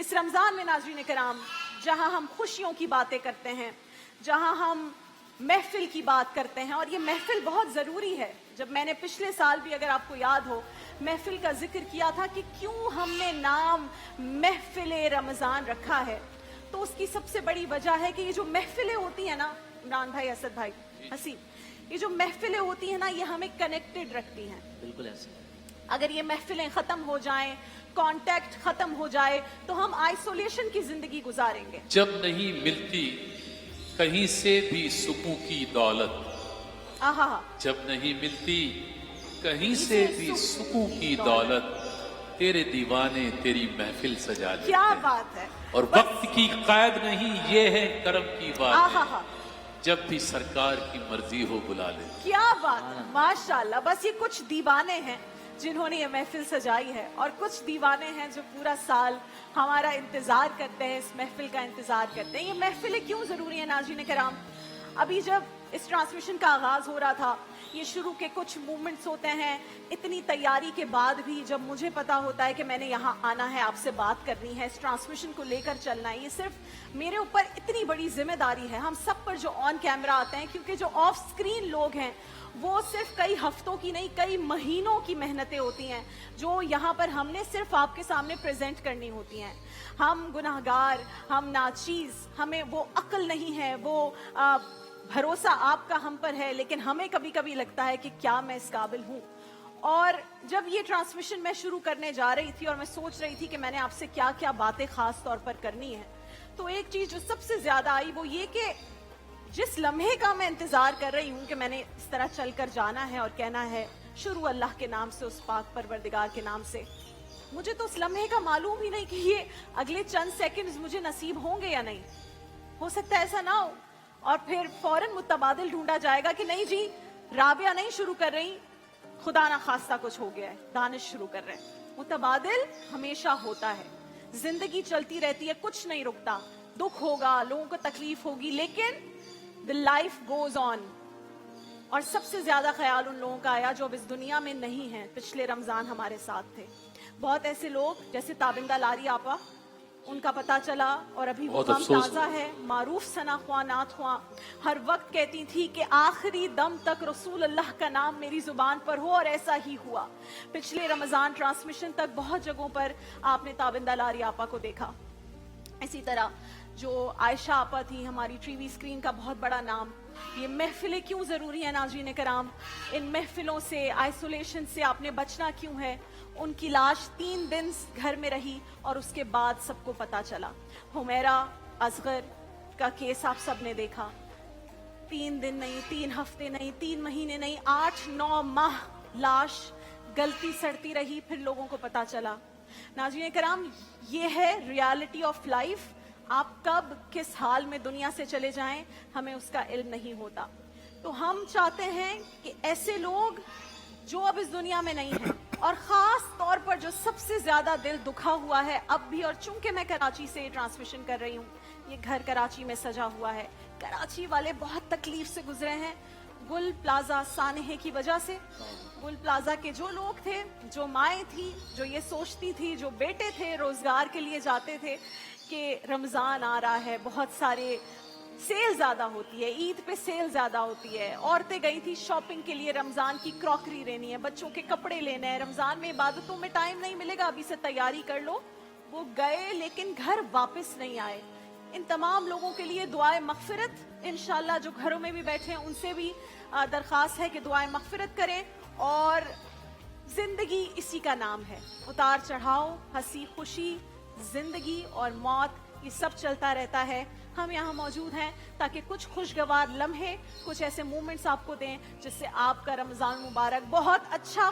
اس رمضان میں ناظرین کرام جہاں ہم خوشیوں کی باتیں کرتے ہیں, جہاں ہم محفل کی بات کرتے ہیں, اور یہ محفل بہت ضروری ہے. جب میں نے پچھلے سال بھی, اگر آپ کو یاد ہو, محفل کا ذکر کیا تھا کہ کیوں ہم نے نام محفل رمضان رکھا ہے, تو اس کی سب سے بڑی وجہ ہے کہ یہ جو محفلیں ہوتی ہیں نا عمران بھائی, اسد بھائی, حسین, یہ جو محفلیں ہوتی ہیں نا یہ ہمیں کنیکٹڈ رکھتی ہیں. بالکل ایسے. اگر یہ محفلیں ختم ہو جائیں, کانٹیکٹ ختم ہو جائے, تو ہم آئسولیشن کی زندگی گزاریں گے. جب نہیں ملتی کہیں سے بھی سکون کی دولت, آہا, جب نہیں ملتی کہیں سے بھی سکون کی دولت, تیرے دیوانے تیری محفل سجا لیتے. کیا بات ہے. اور وقت کی قید نہیں, یہ ہے کرم کی بات, آہا, جب بھی سرکار کی مرضی ہو بلا لے. کیا بات, ماشاءاللہ. بس یہ کچھ دیوانے ہیں جنہوں نے یہ محفل سجائی ہے, اور کچھ دیوانے ہیں جو پورا سال ہمارا انتظار کرتے ہیں, اس محفل کا انتظار کرتے ہیں. یہ محفلیں کیوں ضروری ہیں ناظرین کرام؟ ابھی جب اس ٹرانسمیشن کا آغاز ہو رہا تھا, یہ شروع کے کچھ مومنٹس ہوتے ہیں, اتنی تیاری کے بعد بھی جب مجھے پتا ہوتا ہے کہ میں نے یہاں آنا ہے, آپ سے بات کرنی ہے, اس ٹرانسمیشن کو لے کر چلنا ہے, یہ صرف میرے اوپر اتنی بڑی ذمہ داری ہے, ہم سب پر جو آن کیمرہ آتے ہیں, کیونکہ جو آف سکرین لوگ ہیں وہ صرف کئی ہفتوں کی نہیں, کئی مہینوں کی محنتیں ہوتی ہیں جو یہاں پر ہم نے صرف آپ کے سامنے پریزنٹ کرنی ہوتی ہیں. ہم گناہگار, ہم ناچیز, ہمیں وہ عقل نہیں ہے, وہ بھروسہ آپ کا ہم پر ہے, لیکن ہمیں کبھی کبھی لگتا ہے کہ کیا میں اس قابل ہوں. اور جب یہ ٹرانسمیشن میں شروع کرنے جا رہی تھی اور میں سوچ رہی تھی کہ میں نے آپ سے کیا کیا باتیں خاص طور پر کرنی ہے, تو ایک چیز جو سب سے زیادہ آئی وہ یہ کہ جس لمحے کا میں انتظار کر رہی ہوں کہ میں نے اس طرح چل کر جانا ہے اور کہنا ہے شروع اللہ کے نام سے, اس پاک پروردگار کے نام سے, مجھے تو اس لمحے کا معلوم ہی نہیں کہ یہ اگلے چند سیکنڈز مجھے نصیب ہوں گے یا نہیں. ہو سکتا ہے ایسا نہ ہو, اور پھر فوراً متبادل ڈھونڈا جائے گا کہ نہیں جی, رابعہ نہیں شروع کر رہی, خدا نہ خواستہ کچھ ہو گیا ہے, دانش شروع کر رہے ہیں. متبادل ہمیشہ ہوتا ہے, زندگی چلتی رہتی ہے, کچھ نہیں رکتا, دکھ ہوگا, لوگوں کو تکلیف ہوگی, لیکن the life goes on. اور سب سے زیادہ خیال ان لوگوں کا آیا جو اب اس دنیا میں نہیں ہیں. پچھلے رمضان ہمارے ساتھ تھے بہت ایسے لوگ جیسے تابندہ لاری آپا, ان کا پتا چلا اور ابھی وہ غم تازہ ہے. معروف ثنا خواں, نعت خواں, ہر وقت کہتی تھی کہ آخری دم تک رسول اللہ کا نام میری زبان پر ہو, اور ایسا ہی ہوا. پچھلے رمضان ٹرانسمیشن تک بہت جگہوں پر آپ نے تابندہ لاری آپا کو دیکھا. اسی طرح جو عائشہ آپا تھی, ہماری ٹی وی اسکرین کا بہت بڑا نام. یہ محفلیں کیوں ضروری ہیں ناظرین کرام؟ ان محفلوں سے, آئسولیشن سے آپ نے بچنا کیوں ہے؟ ان کی لاش 3 دن گھر میں رہی اور اس کے بعد سب کو پتا چلا. حمیرہ اصغر کا کیس آپ سب نے دیکھا, 3 دن نہیں, 3 ہفتے نہیں, 3 مہینے نہیں, 8-9 ماہ لاش گلتی سڑتی رہی, پھر لوگوں کو پتا چلا. ناظرین کرام, یہ ہے ریالٹی آف لائف. آپ کب کس حال میں دنیا سے چلے جائیں ہمیں اس کا علم نہیں ہوتا. تو ہم چاہتے ہیں کہ ایسے لوگ جو اب اس دنیا میں نہیں ہیں, اور خاص طور پر جو سب سے زیادہ دل دکھا ہوا ہے اب بھی, اور چونکہ میں کراچی سے ٹرانسمیشن کر رہی ہوں, یہ گھر کراچی میں سجا ہوا ہے, کراچی والے بہت تکلیف سے گزرے ہیں گل پلازا سانحے کی وجہ سے. گل پلازا کے جو لوگ تھے, جو مائیں تھی, جو یہ سوچتی تھی, جو بیٹے تھے روزگار کے لیے جاتے تھے کہ رمضان آ رہا ہے, بہت سارے سیل زیادہ ہوتی ہے, عید پہ سیل زیادہ ہوتی ہے, عورتیں گئی تھی شاپنگ کے لیے, رمضان کی کراکری لینی ہے, بچوں کے کپڑے لینے ہیں, رمضان میں عبادتوں میں ٹائم نہیں ملے گا, ابھی سے تیاری کر لو. وہ گئے لیکن گھر واپس نہیں آئے. ان تمام لوگوں کے لیے دعائے مغفرت, انشاءاللہ جو گھروں میں بھی بیٹھے ہیں ان سے بھی درخواست ہے کہ دعائے مغفرت کریں. اور زندگی اسی کا نام ہے, اتار چڑھاؤ, ہنسی خوشی, زندگی اور موت, یہ سب چلتا رہتا ہے. ہم یہاں موجود ہیں تاکہ کچھ خوشگوار لمحے, کچھ ایسے مومنٹس آپ کو دیں جس سے آپ کا رمضان مبارک بہت اچھا